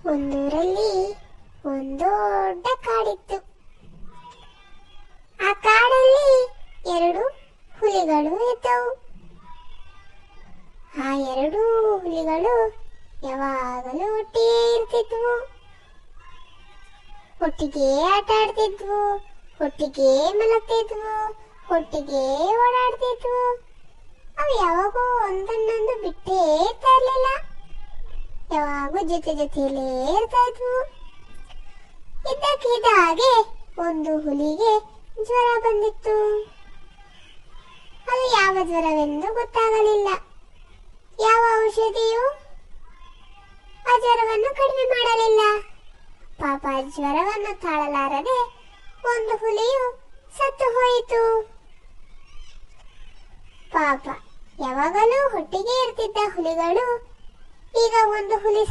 ಒಂದೂರಲ್ಲಿ ಒಂದು ದೊಡ್ಡ ಕಾಡಿತ್ತು. ಆ ಕಾಡಲ್ಲಿ ಎರಡು ಹುಲಿಗಳು ಇದ್ದವು. ಆ ಎರಡೂ ಹುಲಿಗಳು ಯಾವಾಗಲೂ ಒಟ್ಟಿಗೆ ಇರ್ತಿದ್ವು. ಒಟ್ಟಿಗೆ ಆಟ ಆಡ್ತಿದ್ವು, ಒಟ್ಟಿಗೆ ಮಲಗ್ತಿದ್ವು, ಒಟ್ಟಿಗೆ ಓಡಾಡ್ತಿದ್ವು. ಅವು ಯಾವಾಗೂ ಒಂದನ್ನೊಂದು ಬಿಟ್ಟೇ ಇರ್ತಾ ಇರ್ಲಿಲ್ಲ. ಯಾವಾಗೂ ಜೊತೆ ಜೊತೆಯಲ್ಲೇ ಇರ್ತಾ ಇದ್ವು. ಇದ್ದಕ್ಕಿದ್ದ ಹಾಗೆ ಒಂದು ಹುಲಿಗೆ ಜ್ವರ ಬಂದಿತ್ತು. ಅದು ಯಾವ ಜ್ವರವೆಂದು ಗೊತ್ತಾಗಲಿಲ್ಲ. ಯಾವ ಔಷಧಿಯು ಆ ಜ್ವರವನ್ನು ಕಡಿಮೆ ಮಾಡಲಿಲ್ಲ. ಪಾಪ ಜ್ವರವನ್ನು ತಾಳಲಾರದೆ ಒಂದು ಹುಲಿಯು ಸತ್ತು ಹೋಯಿತು. ಪಾಪ ಯಾವಾಗಲೂ ಒಟ್ಟಿಗೆ ಇರ್ತಿದ್ದ ಹುಲಿಗಳು ಈಗ ಒಂದು ಹುಲಿ